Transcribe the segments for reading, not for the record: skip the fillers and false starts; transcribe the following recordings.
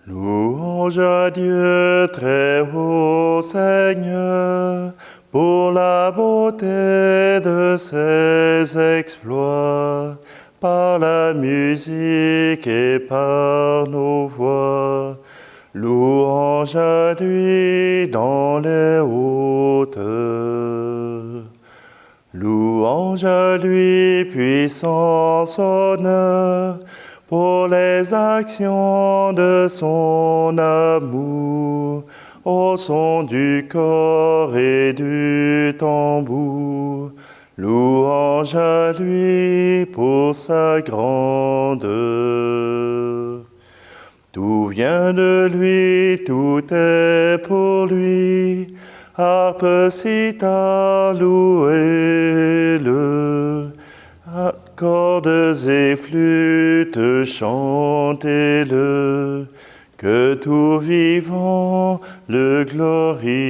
Louange à Dieu, très haut Seigneur, pour la beauté de ses exploits, par la musique et par nos voix. Louange à lui dans les hautes. Louange à lui, puissance, honneur, pour les actions de son amour, au son du corps et du tambour. Louange à lui pour sa grandeur. Tout vient de lui, tout est pour lui. Harpe, sitar, louez-le. Cordes et flûtes, chantez-le. Que tout vivant le glorifie.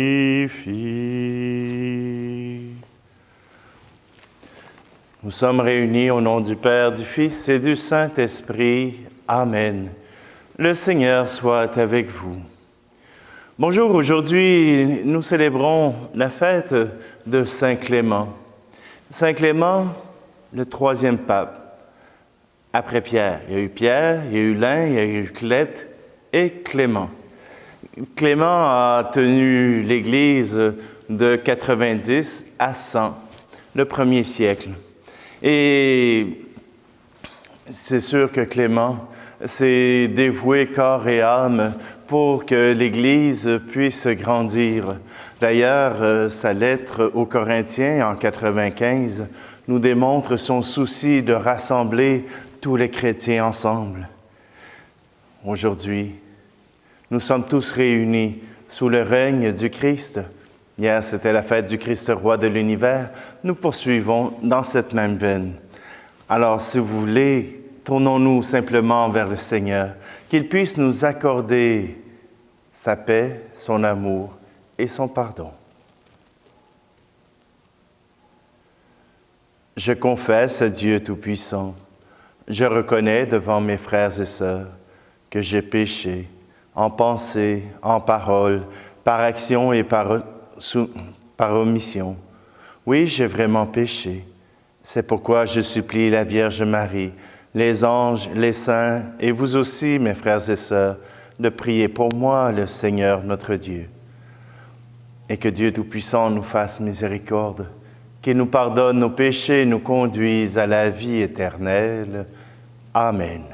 Nous sommes réunis au nom du Père, du Fils et du Saint-Esprit. Amen. Le Seigneur soit avec vous. Bonjour, aujourd'hui nous célébrons la fête de Saint Clément. Saint Clément, le troisième pape, après Pierre. Il y a eu Pierre, il y a eu Lin, il y a eu Clète et Clément. Clément a tenu l'Église de 90 à 100, le premier siècle. Et c'est sûr que Clément s'est dévoué corps et âme pour que l'Église puisse grandir. D'ailleurs, sa lettre aux Corinthiens en 95 nous démontre son souci de rassembler tous les chrétiens ensemble. Aujourd'hui, nous sommes tous réunis sous le règne du Christ. Hier, c'était la fête du Christ roi de l'univers. Nous poursuivons dans cette même veine. Alors, si vous voulez, tournons-nous simplement vers le Seigneur, qu'il puisse nous accorder sa paix, son amour et son pardon. Je confesse à Dieu Tout-Puissant, je reconnais devant mes frères et sœurs que j'ai péché en pensée, en parole, par action et par omission. Oui, j'ai vraiment péché. C'est pourquoi je supplie la Vierge Marie, les anges, les saints, et vous aussi, mes frères et sœurs, de prier pour moi, le Seigneur notre Dieu. Et que Dieu Tout-Puissant nous fasse miséricorde, qu'il nous pardonne nos péchés et nous conduise à la vie éternelle. Amen.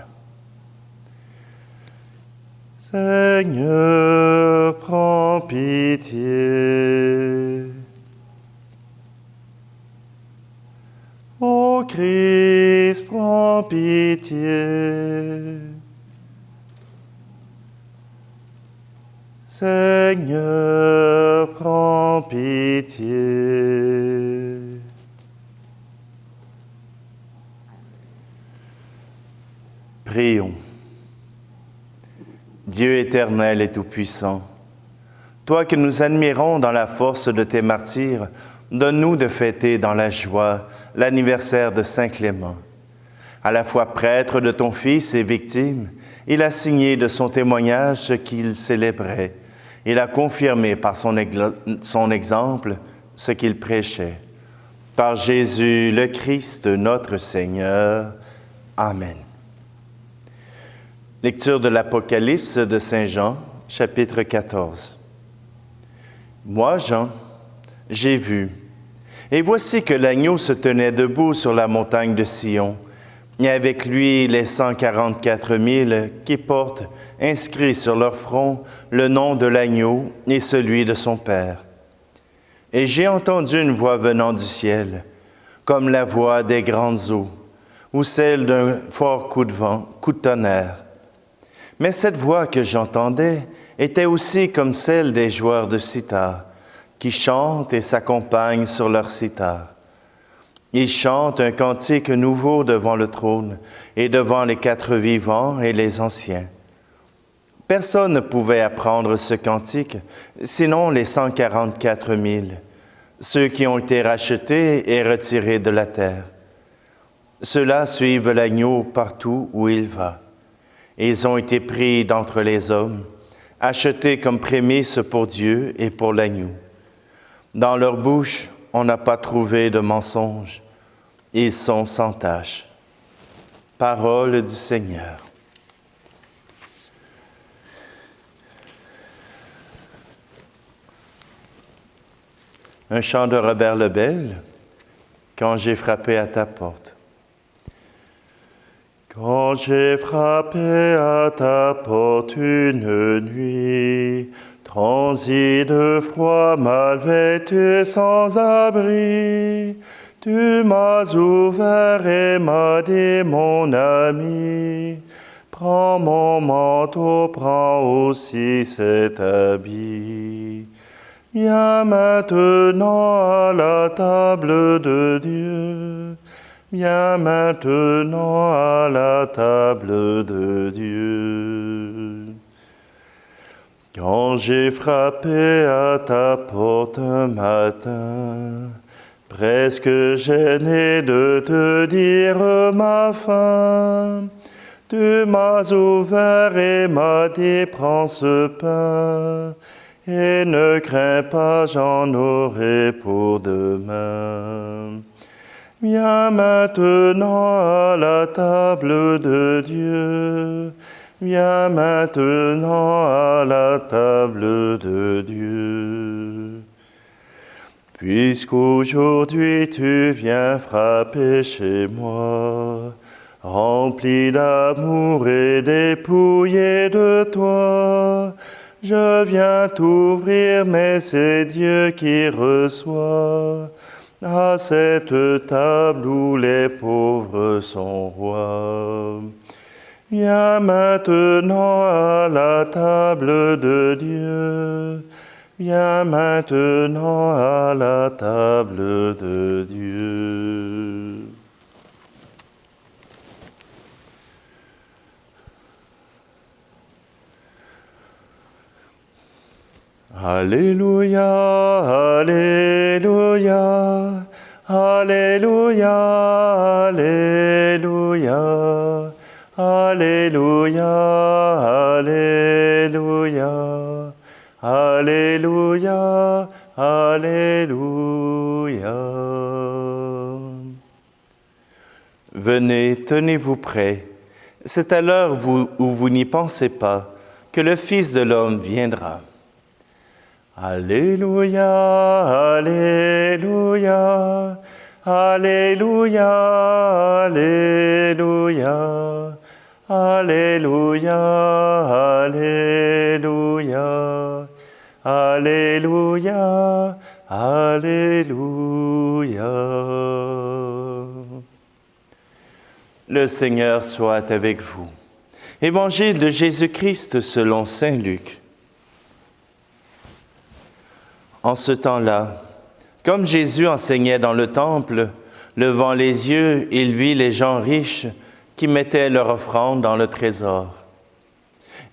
Seigneur, prends pitié. Ô Christ, prends pitié. Seigneur, prends pitié. Prions. Dieu éternel et tout-puissant, toi que nous admirons dans la force de tes martyrs, donne-nous de fêter dans la joie l'anniversaire de Saint Clément. À la fois prêtre de ton Fils et victime, il a signé de son témoignage ce qu'il célébrait. Il a confirmé par son exemple ce qu'il prêchait. Par Jésus le Christ, notre Seigneur. Amen. Lecture de l'Apocalypse de Saint Jean, chapitre 14. Moi, Jean, j'ai vu, et voici que l'agneau se tenait debout sur la montagne de Sion, et avec lui les 144 000 qui portent, inscrits sur leur front, le nom de l'agneau et celui de son Père. Et j'ai entendu une voix venant du ciel, comme la voix des grandes eaux, ou celle d'un fort coup de vent, coup de tonnerre. Mais cette voix que j'entendais était aussi comme celle des joueurs de sitar, qui chantent et s'accompagnent sur leur sitar. Ils chantent un cantique nouveau devant le trône et devant les 4 vivants et les anciens. Personne ne pouvait apprendre ce cantique, sinon les 144 000, ceux qui ont été rachetés et retirés de la terre. Ceux-là suivent l'agneau partout où il va. Ils ont été pris d'entre les hommes, achetés comme prémices pour Dieu et pour l'agneau. Dans leur bouche, on n'a pas trouvé de mensonge. Ils sont sans tache. Parole du Seigneur. Un chant de Robert Lebel, quand j'ai frappé à ta porte. Quand j'ai frappé à ta porte une nuit, transi de froid, mal vêtu, sans abri, tu m'as ouvert et m'as dit, mon ami, prends mon manteau, prends aussi cet habit. Viens maintenant à la table de Dieu. Viens maintenant à la table de Dieu. Quand j'ai frappé à ta porte un matin, presque gêné de te dire ma faim, tu m'as ouvert et m'as dit, prends ce pain, et ne crains pas, j'en aurai pour demain. Viens maintenant à la table de Dieu. Viens maintenant à la table de Dieu. Puisqu'aujourd'hui tu viens frapper chez moi, rempli d'amour et dépouillé de toi, je viens t'ouvrir, mais c'est Dieu qui reçoit à cette table où les pauvres sont rois. Viens maintenant à la table de Dieu. Viens maintenant à la table de Dieu. Alléluia, Alléluia, Alléluia, Alléluia, Alléluia, Alléluia, Alléluia, Alléluia. Venez, tenez-vous prêts. C'est à l'heure où vous n'y pensez pas que le Fils de l'homme viendra. Alléluia, Alléluia, Alléluia, Alléluia, Alléluia, Alléluia, Alléluia, Alléluia. Le Seigneur soit avec vous. Évangile de Jésus-Christ selon saint Luc. En ce temps-là, comme Jésus enseignait dans le temple, levant les yeux, il vit les gens riches qui mettaient leur offrande dans le trésor.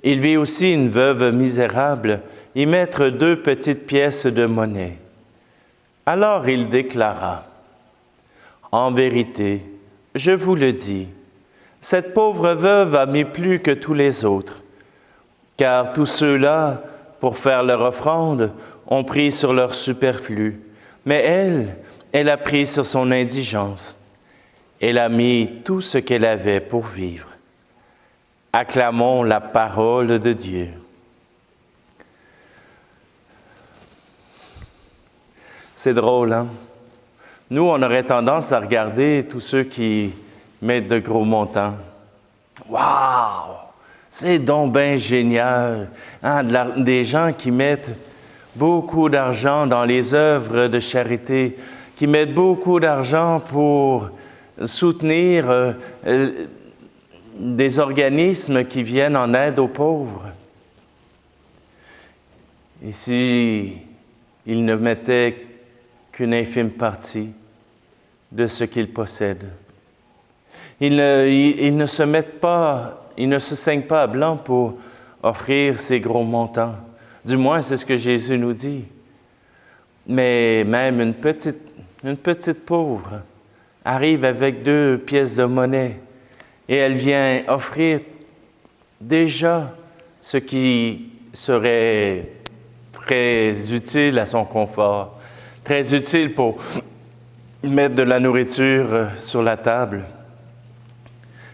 Il vit aussi une veuve misérable y mettre 2 petites pièces de monnaie. Alors il déclara, « En vérité, je vous le dis, cette pauvre veuve a mis plus que tous les autres, car tous ceux-là, pour faire leur offrande, ont pris sur leur superflu, mais elle a pris sur son indigence. Elle a mis tout ce qu'elle avait pour vivre. » Acclamons la parole de Dieu. C'est drôle, hein? Nous, on aurait tendance à regarder tous ceux qui mettent de gros montants. Waouh! C'est donc bien génial, hein? Des gens qui mettent beaucoup d'argent dans les œuvres de charité, qui mettent beaucoup d'argent pour soutenir des organismes qui viennent en aide aux pauvres. Et si ils ne mettaient qu'une infime partie de ce qu'ils possèdent, ils ne se saignent pas à blanc pour offrir ces gros montants. Du moins, c'est ce que Jésus nous dit. Mais même une petite pauvre arrive avec 2 pièces de monnaie et elle vient offrir déjà ce qui serait très utile à son confort, très utile pour mettre de la nourriture sur la table.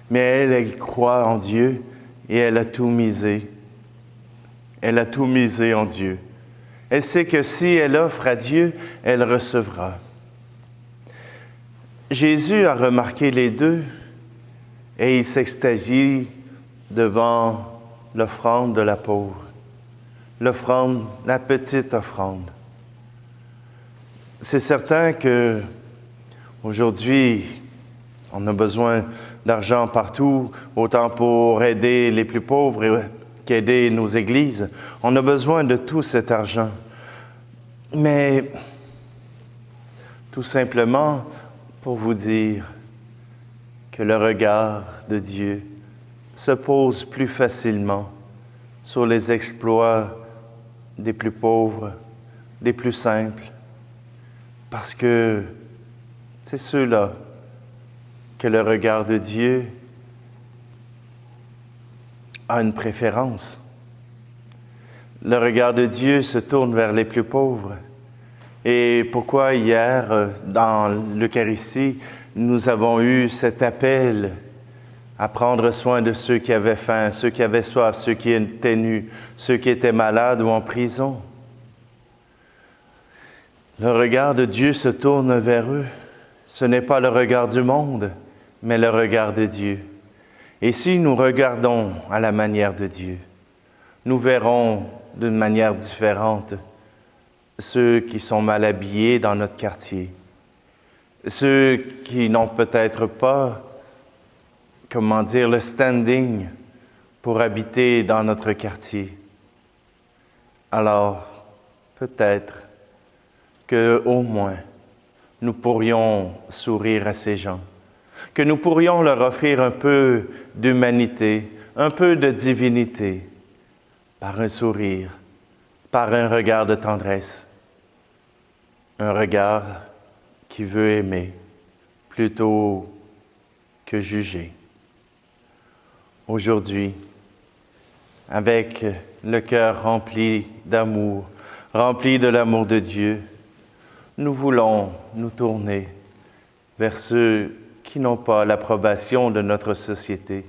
Mais elle croit en Dieu et elle a tout misé. Elle a tout misé en Dieu. Elle sait que si elle offre à Dieu, elle recevra. Jésus a remarqué les deux et il s'extasie devant l'offrande de la pauvre. L'offrande, la petite offrande. C'est certain que aujourd'hui, on a besoin d'argent partout, autant pour aider les plus pauvres qu'aider nos églises. On a besoin de tout cet argent. Mais tout simplement pour vous dire que le regard de Dieu se pose plus facilement sur les exploits des plus pauvres, des plus simples, parce que c'est ceux-là que le regard de Dieu a une préférence. Le regard de Dieu se tourne vers les plus pauvres. Et pourquoi hier, dans l'Eucharistie, nous avons eu cet appel à prendre soin de ceux qui avaient faim, ceux qui avaient soif, ceux qui étaient nus, ceux qui étaient malades ou en prison. Le regard de Dieu se tourne vers eux. Ce n'est pas le regard du monde, mais le regard de Dieu. Et si nous regardons à la manière de Dieu, nous verrons d'une manière différente ceux qui sont mal habillés dans notre quartier, ceux qui n'ont peut-être pas, le standing pour habiter dans notre quartier. Alors, peut-être qu'au moins, nous pourrions sourire à ces gens, que nous pourrions leur offrir un peu d'humanité, un peu de divinité, par un sourire, par un regard de tendresse, un regard qui veut aimer plutôt que juger. Aujourd'hui, avec le cœur rempli d'amour, rempli de l'amour de Dieu, nous voulons nous tourner vers ceux qui n'ont pas l'approbation de notre société,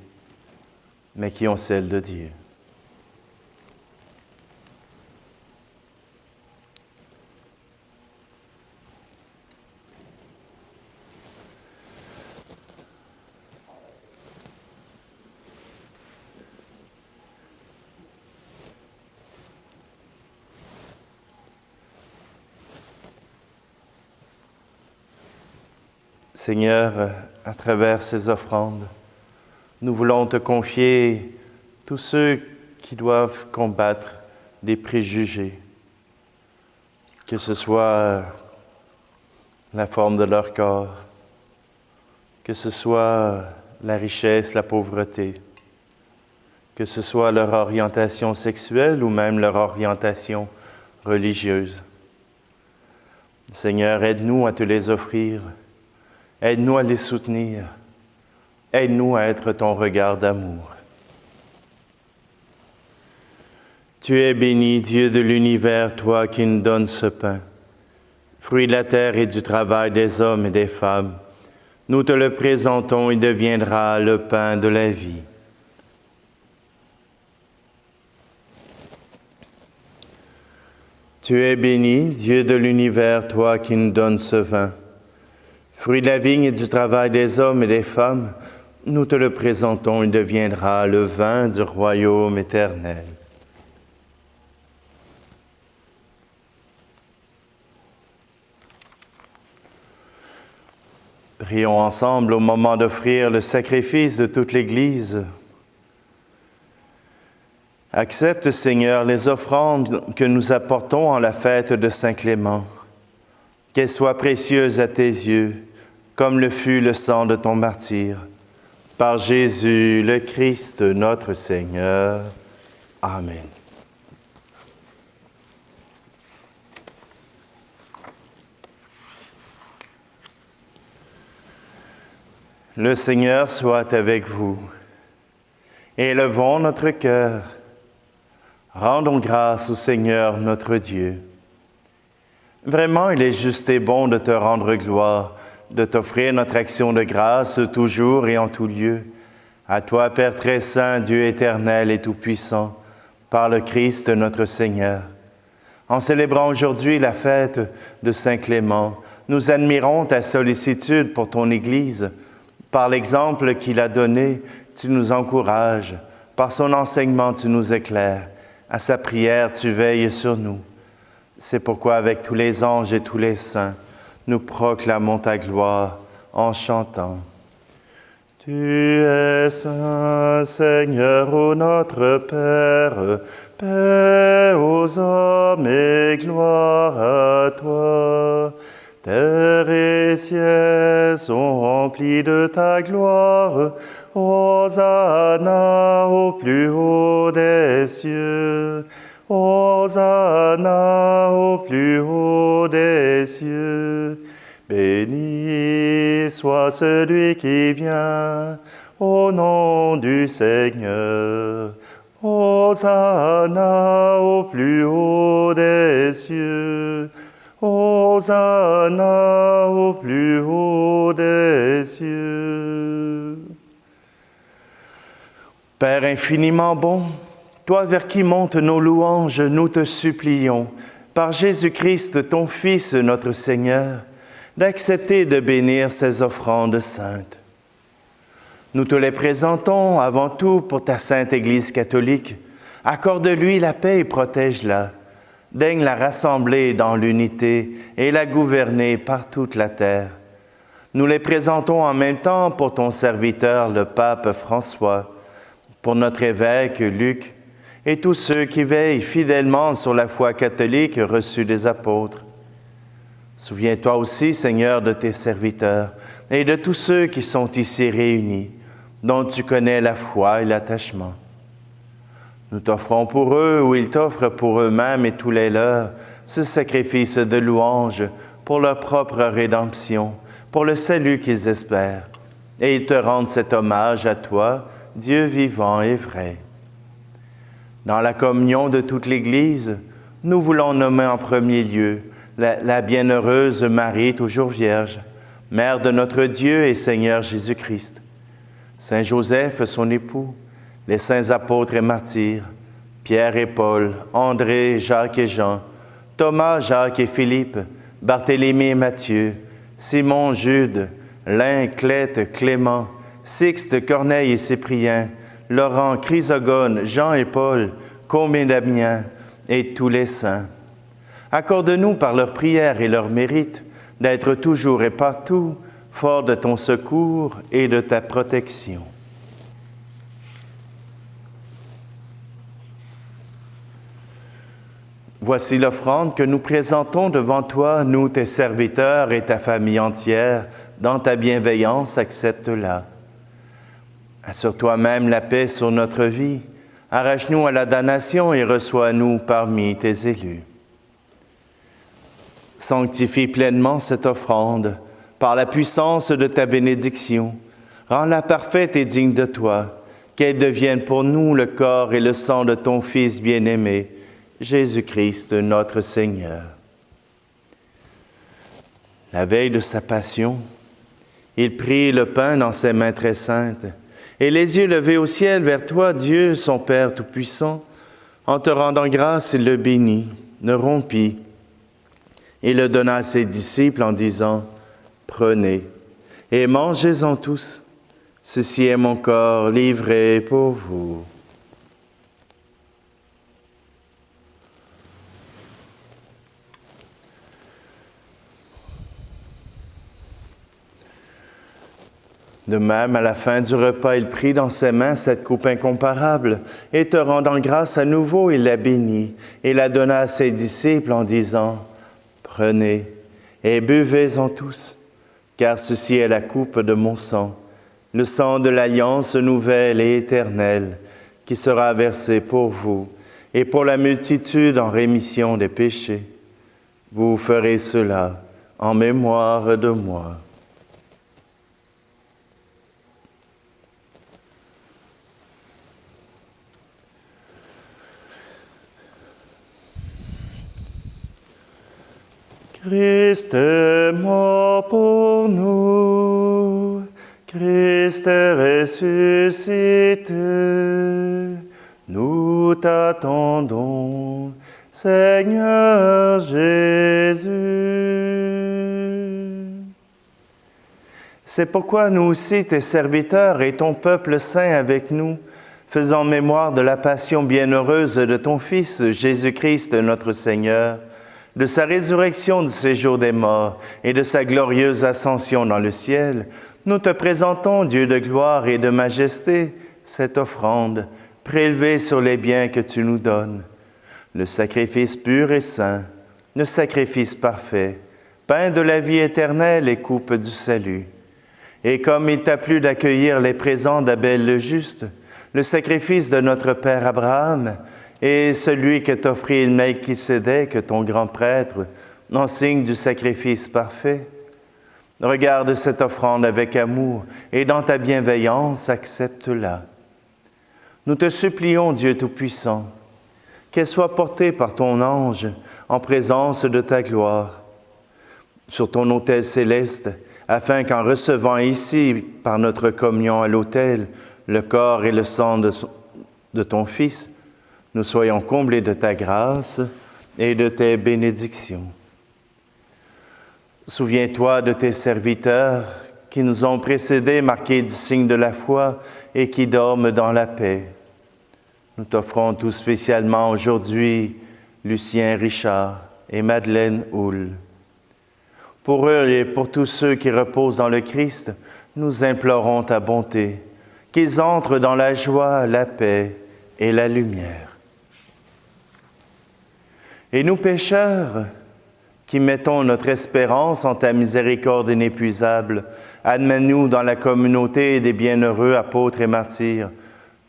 mais qui ont celle de Dieu. Seigneur, à travers ces offrandes, nous voulons te confier tous ceux qui doivent combattre des préjugés, que ce soit la forme de leur corps, que ce soit la richesse, la pauvreté, que ce soit leur orientation sexuelle ou même leur orientation religieuse. Seigneur, aide-nous à te les offrir. Aide-nous à les soutenir. Aide-nous à être ton regard d'amour. Tu es béni, Dieu de l'univers, toi qui nous donnes ce pain, fruit de la terre et du travail des hommes et des femmes. Nous te le présentons, il deviendra le pain de la vie. Tu es béni, Dieu de l'univers, toi qui nous donnes ce vin, fruit de la vigne et du travail des hommes et des femmes, nous te le présentons, il deviendra le vin du royaume éternel. Prions ensemble au moment d'offrir le sacrifice de toute l'Église. Accepte, Seigneur, les offrandes que nous apportons en la fête de Saint Clément, qu'elles soient précieuses à tes yeux, comme le fut le sang de ton martyr. Par Jésus, le Christ, notre Seigneur. Amen. Le Seigneur soit avec vous Élevons notre cœur. Rendons grâce au Seigneur notre Dieu. Vraiment, il est juste et bon de te rendre gloire, de t'offrir notre action de grâce toujours et en tout lieu. À toi, Père très saint, Dieu éternel et tout-puissant, par le Christ notre Seigneur. En célébrant aujourd'hui la fête de Saint Clément, nous admirons ta sollicitude pour ton Église. Par l'exemple qu'il a donné, tu nous encourages. Par son enseignement, tu nous éclaires. À sa prière, tu veilles sur nous. C'est pourquoi, avec tous les anges et tous les saints, nous proclamons ta gloire en chantant. Tu es saint, Seigneur, ô notre Père, paix aux hommes et gloire à toi. Terre et ciel sont remplis de ta gloire. Hosanna au plus haut des cieux. Hosanna au plus haut des cieux. Béni soit celui qui vient au nom du Seigneur. Hosanna au plus haut des cieux. Hosanna au plus haut des cieux. Père infiniment bon, toi vers qui montent nos louanges, nous te supplions, par Jésus-Christ, ton Fils, notre Seigneur, d'accepter de bénir ces offrandes saintes. Nous te les présentons avant tout pour ta sainte Église catholique. Accorde-lui la paix et protège-la. Daigne la rassembler dans l'unité et la gouverner par toute la terre. Nous les présentons en même temps pour ton serviteur, le pape François, pour notre évêque Luc et tous ceux qui veillent fidèlement sur la foi catholique reçue des apôtres. Souviens-toi aussi, Seigneur, de tes serviteurs et de tous ceux qui sont ici réunis, dont tu connais la foi et l'attachement. Nous t'offrons pour eux, ou ils t'offrent pour eux-mêmes et tous les leurs, ce sacrifice de louange pour leur propre rédemption, pour le salut qu'ils espèrent. Et ils te rendent cet hommage à toi, Dieu vivant et vrai. Dans la communion de toute l'Église, nous voulons nommer en premier lieu la bienheureuse Marie, toujours vierge, Mère de notre Dieu et Seigneur Jésus-Christ, Saint Joseph, son époux, les saints apôtres et martyrs, Pierre et Paul, André, Jacques et Jean, Thomas, Jacques et Philippe, Barthélemy et Matthieu, Simon, Jude, Lin, Clète, Clément, Sixte, Corneille et Cyprien, Laurent, Chrysogone, Jean et Paul, Côme et Damien, et tous les saints. Accorde-nous par leurs prières et leurs mérites d'être toujours et partout forts de ton secours et de ta protection. Voici l'offrande que nous présentons devant toi, nous, tes serviteurs et ta famille entière. Dans ta bienveillance, accepte-la. Assure toi-même la paix sur notre vie. Arrache-nous à la damnation et reçois-nous parmi tes élus. Sanctifie pleinement cette offrande par la puissance de ta bénédiction. Rends-la parfaite et digne de toi, qu'elle devienne pour nous le corps et le sang de ton Fils bien-aimé, Jésus-Christ, notre Seigneur. La veille de sa passion, il prit le pain dans ses mains très saintes, et les yeux levés au ciel vers toi, Dieu, son Père Tout-Puissant, en te rendant grâce, il le bénit, le rompit, et le donna à ses disciples en disant, « Prenez et mangez-en tous, ceci est mon corps livré pour vous. » De même, à la fin du repas, il prit dans ses mains cette coupe incomparable, et te rendant grâce à nouveau, il la bénit, et la donna à ses disciples en disant, « Prenez et buvez-en tous, car ceci est la coupe de mon sang, le sang de l'alliance nouvelle et éternelle, qui sera versé pour vous et pour la multitude en rémission des péchés. Vous ferez cela en mémoire de moi. » Christ est mort pour nous, Christ est ressuscité, nous t'attendons, Seigneur Jésus. C'est pourquoi nous aussi, tes serviteurs et ton peuple saint avec nous, faisant mémoire de la passion bienheureuse de ton Fils, Jésus-Christ notre Seigneur, de sa résurrection du séjour des morts et de sa glorieuse ascension dans le ciel, nous te présentons, Dieu de gloire et de majesté, cette offrande prélevée sur les biens que tu nous donnes, le sacrifice pur et saint, le sacrifice parfait, pain de la vie éternelle et coupe du salut. Et comme il t'a plu d'accueillir les présents d'Abel le juste, le sacrifice de notre père Abraham et celui que t'offrit Melchisédek, ton grand prêtre, en signe du sacrifice parfait, regarde cette offrande avec amour et dans ta bienveillance, accepte-la. Nous te supplions, Dieu Tout-Puissant, qu'elle soit portée par ton ange en présence de ta gloire sur ton autel céleste, afin qu'en recevant ici, par notre communion à l'autel, le corps et le sang de ton Fils, nous soyons comblés de ta grâce et de tes bénédictions. Souviens-toi de tes serviteurs qui nous ont précédés, marqués du signe de la foi et qui dorment dans la paix. Nous t'offrons tout spécialement aujourd'hui Lucien Richard et Madeleine Houle. Pour eux et pour tous ceux qui reposent dans le Christ, nous implorons ta bonté, qu'ils entrent dans la joie, la paix et la lumière. Et nous pécheurs, qui mettons notre espérance en ta miséricorde inépuisable, admets-nous dans la communauté des bienheureux apôtres et martyrs,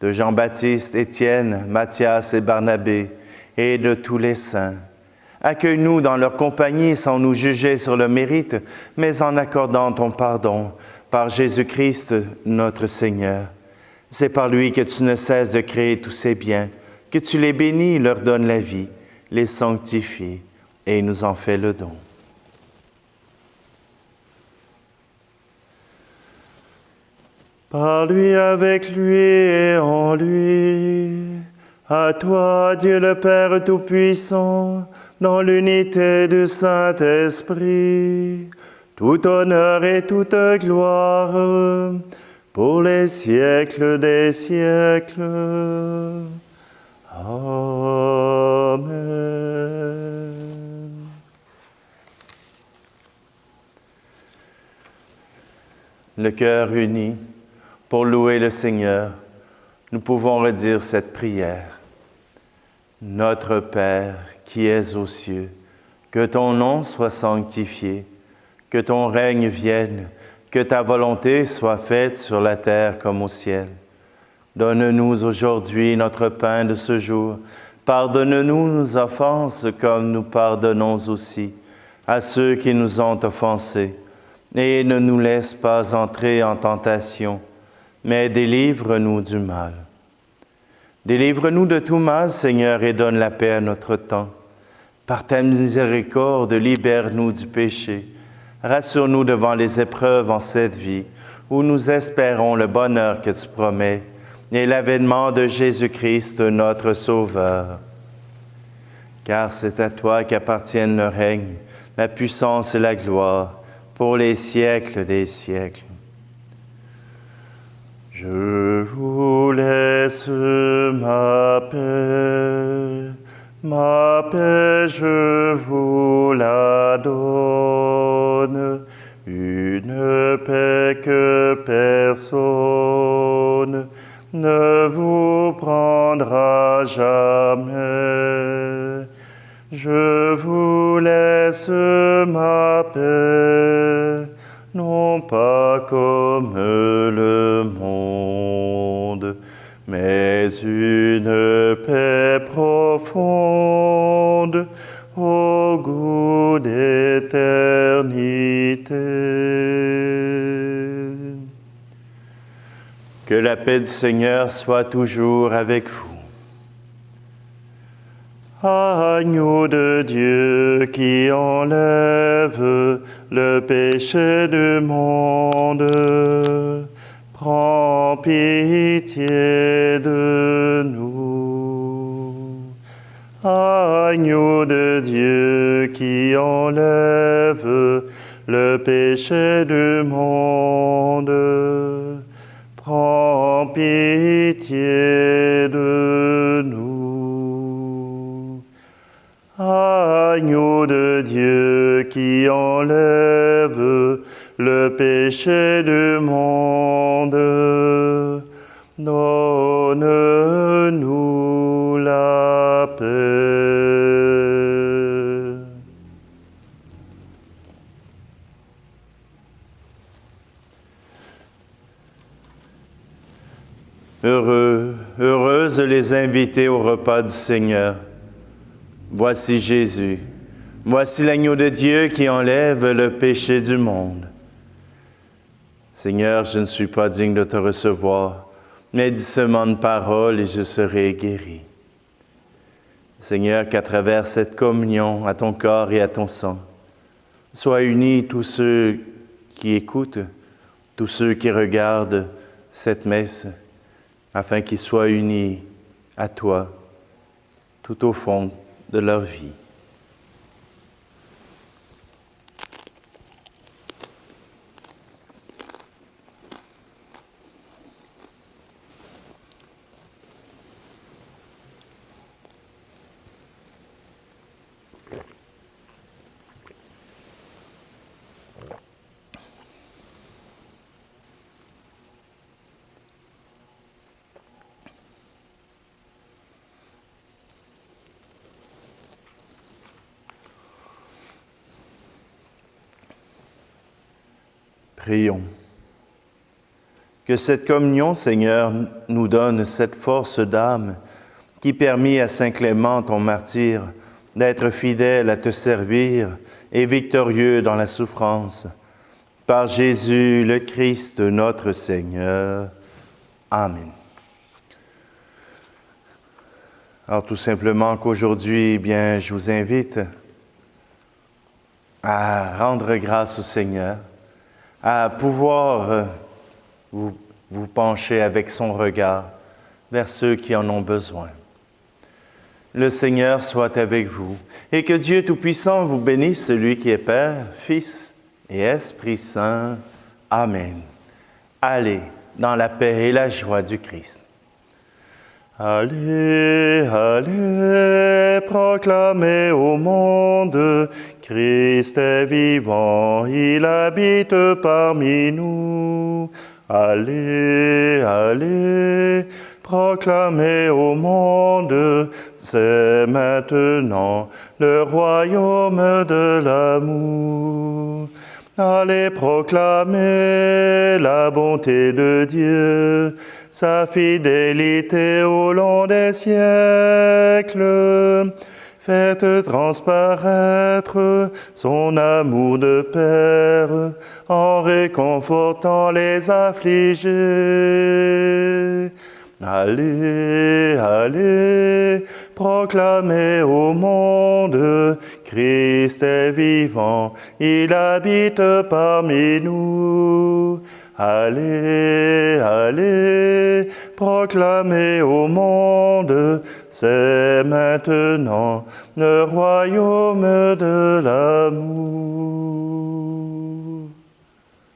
de Jean-Baptiste, Étienne, Matthias et Barnabé, et de tous les saints. Accueille-nous dans leur compagnie sans nous juger sur le mérite, mais en accordant ton pardon par Jésus-Christ notre Seigneur. C'est par lui que tu ne cesses de créer tous ces biens, que tu les bénis, leur donnes la vie, les sanctifies et nous en fais le don. Par lui, avec lui et en lui, à toi, Dieu le Père Tout-Puissant, dans l'unité du Saint-Esprit, tout honneur et toute gloire, pour les siècles des siècles. Amen. Le cœur uni pour louer le Seigneur, nous pouvons redire cette prière. Notre Père qui es aux cieux, que ton nom soit sanctifié, que ton règne vienne, que ta volonté soit faite sur la terre comme au ciel. Donne-nous aujourd'hui notre pain de ce jour. Pardonne-nous nos offenses comme nous pardonnons aussi à ceux qui nous ont offensés. Et ne nous laisse pas entrer en tentation, mais délivre-nous du mal. Délivre-nous de tout mal, Seigneur, et donne la paix à notre temps. Par ta miséricorde, libère-nous du péché. Rassure-nous devant les épreuves en cette vie, où nous espérons le bonheur que tu promets, et l'avènement de Jésus-Christ, notre Sauveur. Car c'est à toi qu'appartiennent le règne, la puissance et la gloire, pour les siècles des siècles. Je vous laisse ma paix je vous la donne, une paix que personne ne vous prendra jamais. Je vous laisse ma paix, non pas comme le monde, mais une paix profonde au goût d'éternité. Que la paix du Seigneur soit toujours avec vous. Agneau de Dieu qui enlève le péché du monde, prends pitié de nous. Agneau de Dieu qui enlève le péché du monde, prends pitié de nous. Agneau de Dieu qui enlève le péché du monde, donne-nous la paix. Heureuses les invités au repas du Seigneur. Voici Jésus, voici l'agneau de Dieu qui enlève le péché du monde. Seigneur, je ne suis pas digne de te recevoir, mais dis seulement une parole et je serai guéri. Seigneur, qu'à travers cette communion à ton corps et à ton sang, soient unis tous ceux qui écoutent, tous ceux qui regardent cette messe, afin qu'ils soient unis à toi tout au fond de leur vie. Prions. Que cette communion, Seigneur, nous donne cette force d'âme qui permit à Saint Clément, ton martyr, d'être fidèle à te servir et victorieux dans la souffrance. Par Jésus le Christ, notre Seigneur. Amen. Alors tout simplement qu'aujourd'hui, je vous invite à rendre grâce au Seigneur, à pouvoir vous pencher avec son regard vers ceux qui en ont besoin. Le Seigneur soit avec vous et que Dieu Tout-Puissant vous bénisse, celui qui est Père, Fils et Esprit Saint. Amen. Allez dans la paix et la joie du Christ. Allez, allez, proclamez au monde, Christ est vivant, il habite parmi nous. Allez, allez, proclamez au monde, c'est maintenant le royaume de l'amour. Allez proclamer la bonté de Dieu, sa fidélité au long des siècles. Faites transparaître son amour de Père en réconfortant les affligés. Allez, allez, proclamez au monde, Christ est vivant, il habite parmi nous. Allez, allez, proclamez au monde, c'est maintenant le royaume de l'amour.